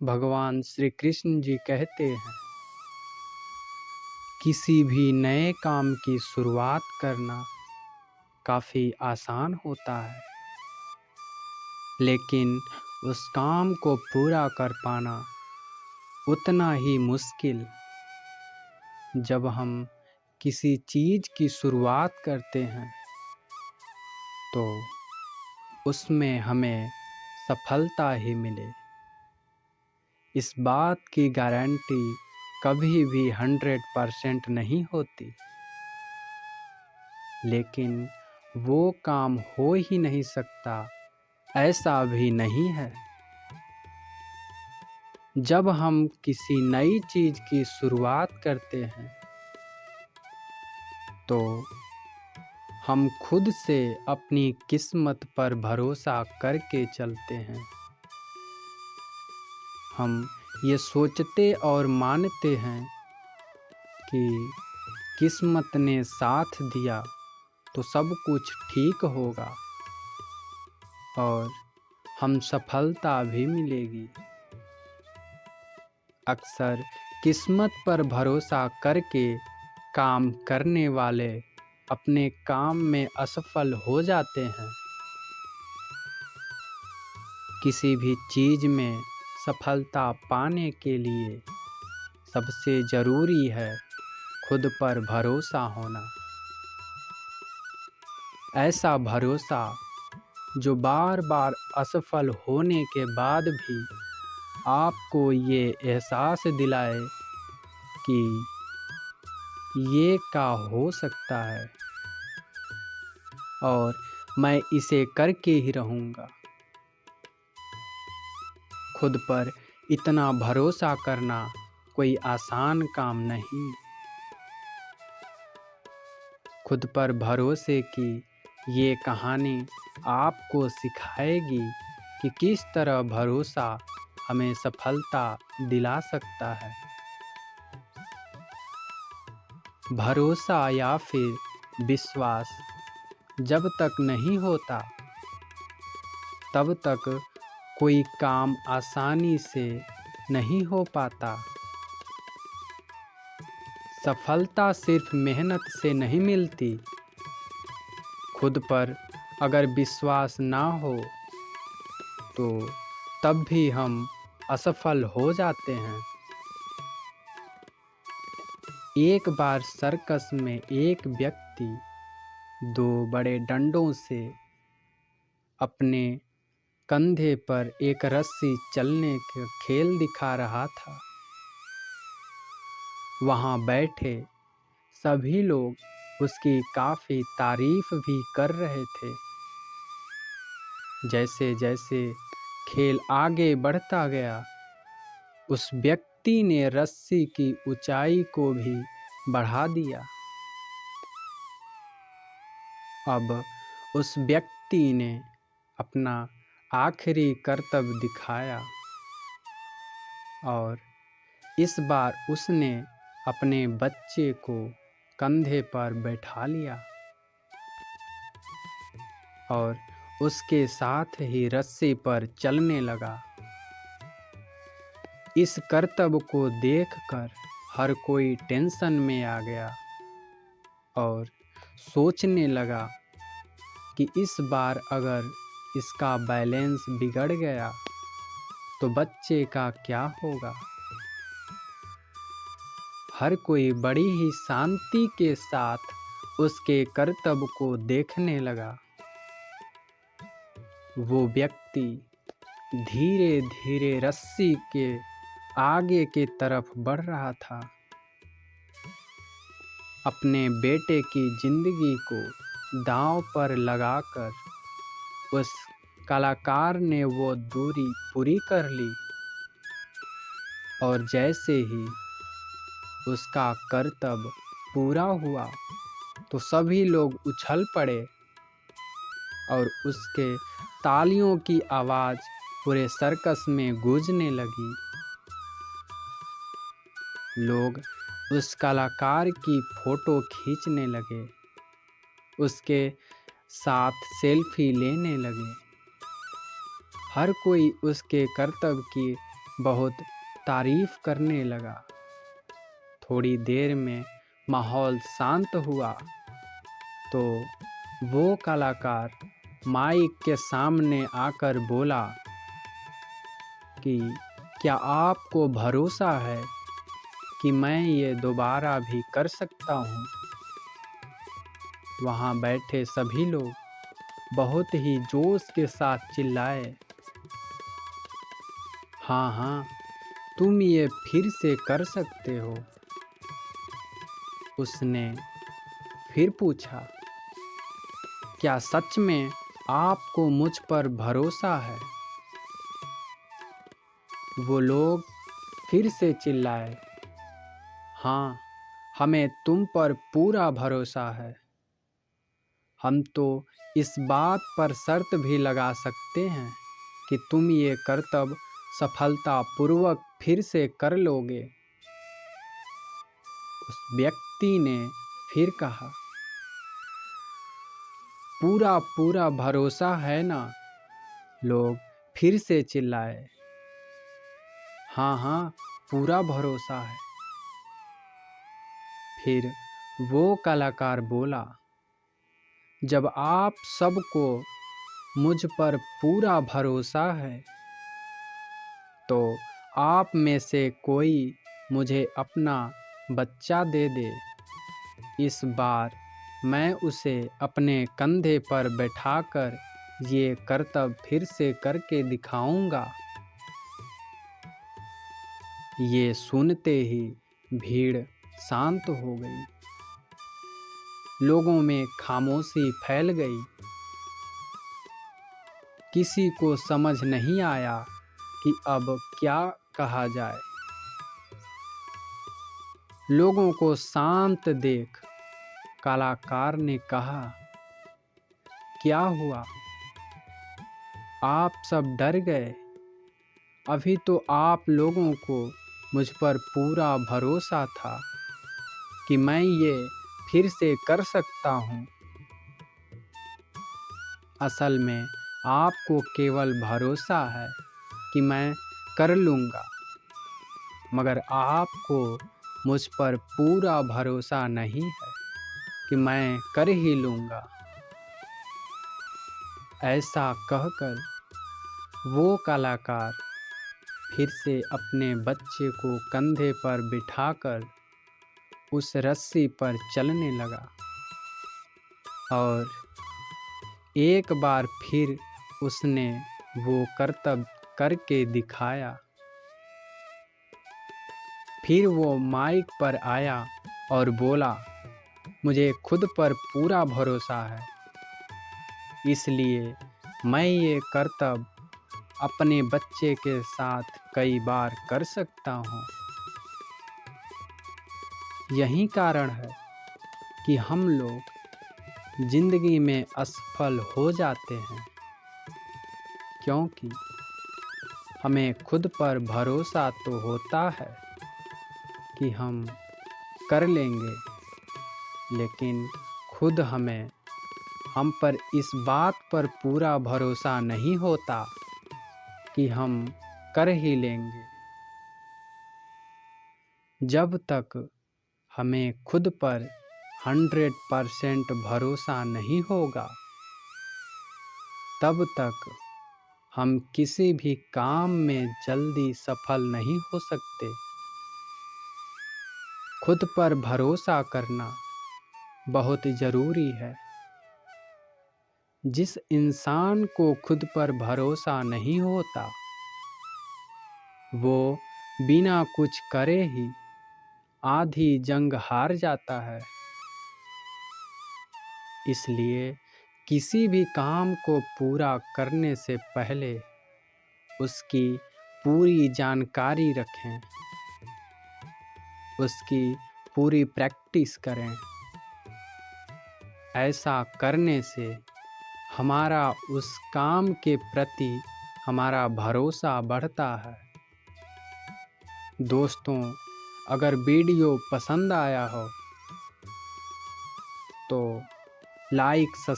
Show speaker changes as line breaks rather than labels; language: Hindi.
भगवान श्री कृष्ण जी कहते हैं, किसी भी नए काम की शुरुआत करना काफ़ी आसान होता है, लेकिन उस काम को पूरा कर पाना उतना ही मुश्किल। जब हम किसी चीज़ की शुरुआत करते हैं तो उसमें हमें सफलता ही मिले, इस बात की गारंटी कभी भी 100% नहीं होती। लेकिन वो काम हो ही नहीं सकता, ऐसा भी नहीं है। जब हम किसी नई चीज़ की शुरुआत करते हैं तो हम खुद से अपनी किस्मत पर भरोसा करके चलते हैं। हम ये सोचते और मानते हैं कि किस्मत ने साथ दिया तो सब कुछ ठीक होगा और हम सफलता भी मिलेगी। अक्सर किस्मत पर भरोसा करके काम करने वाले अपने काम में असफल हो जाते हैं। किसी भी चीज़ में सफलता पाने के लिए सबसे ज़रूरी है खुद पर भरोसा होना। ऐसा भरोसा जो बार बार असफल होने के बाद भी आपको ये एहसास दिलाए कि ये का हो सकता है और मैं इसे करके ही रहूँगा। खुद पर इतना भरोसा करना कोई आसान काम नहीं। खुद पर भरोसे की ये कहानी आपको सिखाएगी कि किस तरह भरोसा हमें सफलता दिला सकता है। भरोसा या फिर विश्वास जब तक नहीं होता तब तक कोई काम आसानी से नहीं हो पाता। सफलता सिर्फ मेहनत से नहीं मिलती। खुद पर अगर विश्वास ना हो तो तब भी हम असफल हो जाते हैं। एक बार सर्कस में एक व्यक्ति दो बड़े डंडों से अपने कंधे पर एक रस्सी चलने का खेल दिखा रहा था। वहाँ बैठे सभी लोग उसकी काफ़ी तारीफ भी कर रहे थे। जैसे जैसे खेल आगे बढ़ता गया, उस व्यक्ति ने रस्सी की ऊंचाई को भी बढ़ा दिया। अब उस व्यक्ति ने अपना आखिरी कर्तव्य दिखाया और इस बार उसने अपने बच्चे को कंधे पर बैठा लिया और उसके साथ ही रस्सी पर चलने लगा। इस कर्तव्य को देखकर हर कोई टेंशन में आ गया और सोचने लगा कि इस बार अगर इसका बैलेंस बिगड़ गया तो बच्चे का क्या होगा। हर कोई बड़ी ही शांति के साथ उसके कर्तव्य को देखने लगा। वो व्यक्ति धीरे धीरे रस्सी के आगे की तरफ बढ़ रहा था। अपने बेटे की जिंदगी को दांव पर लगाकर उस कलाकार ने वो दूरी पूरी कर ली और जैसे ही उसका कर्तव्य पूरा हुआ तो सभी लोग उछल पड़े और उसके तालियों की आवाज़ पूरे सर्कस में गूंजने लगी। लोग उस कलाकार की फ़ोटो खींचने लगे, उसके साथ सेल्फी लेने लगे। हर कोई उसके कर्तव्य की बहुत तारीफ करने लगा। थोड़ी देर में माहौल शांत हुआ तो वो कलाकार माइक के सामने आकर बोला कि क्या आपको भरोसा है कि मैं ये दोबारा भी कर सकता हूँ? वहाँ बैठे सभी लोग बहुत ही जोश के साथ चिल्लाए, हाँ हाँ, तुम ये फिर से कर सकते हो। उसने फिर पूछा, क्या सच में आपको मुझ पर भरोसा है? वो लोग फिर से चिल्लाए, हाँ, हमें तुम पर पूरा भरोसा है। हम तो इस बात पर शर्त भी लगा सकते हैं कि तुम ये करतब सफलतापूर्वक फिर से कर लोगे। उस व्यक्ति ने फिर कहा, पूरा पूरा भरोसा है ना? लोग फिर से चिल्लाए, हाँ हाँ, पूरा भरोसा है। फिर वो कलाकार बोला, जब आप सबको मुझ पर पूरा भरोसा है तो आप में से कोई मुझे अपना बच्चा दे दे। इस बार मैं उसे अपने कंधे पर बैठाकर ये करतब फिर से करके दिखाऊंगा। ये सुनते ही भीड़ शांत हो गई। लोगों में खामोशी फैल गई। किसी को समझ नहीं आया कि अब क्या कहा जाए। लोगों को शांत देख कलाकार ने कहा, क्या हुआ? आप सब डर गए? अभी तो आप लोगों को मुझ पर पूरा भरोसा था कि मैं ये फिर से कर सकता हूँ। असल में आपको केवल भरोसा है कि मैं कर लूँगा, मगर आपको मुझ पर पूरा भरोसा नहीं है कि मैं कर ही लूँगा। ऐसा कहकर वो कलाकार फिर से अपने बच्चे को कंधे पर बिठाकर उस रस्सी पर चलने लगा और एक बार फिर उसने वो करतब करके दिखाया। फिर वो माइक पर आया और बोला, मुझे खुद पर पूरा भरोसा है, इसलिए मैं ये करतब अपने बच्चे के साथ कई बार कर सकता हूँ। यही कारण है कि हम लोग जिंदगी में असफल हो जाते हैं, क्योंकि हमें खुद पर भरोसा तो होता है कि हम कर लेंगे, लेकिन खुद हम पर इस बात पर पूरा भरोसा नहीं होता कि हम कर ही लेंगे। जब तक हमें खुद पर 100% भरोसा नहीं होगा, तब तक हम किसी भी काम में जल्दी सफल नहीं हो सकते। खुद पर भरोसा करना बहुत ज़रूरी है। जिस इंसान को खुद पर भरोसा नहीं होता, वो बिना कुछ करे ही आधी जंग हार जाता है। इसलिए किसी भी काम को पूरा करने से पहले उसकी पूरी जानकारी रखें, उसकी पूरी प्रैक्टिस करें। ऐसा करने से हमारा उस काम के प्रति हमारा भरोसा बढ़ता है। दोस्तों, अगर वीडियो पसंद आया हो तो लाइक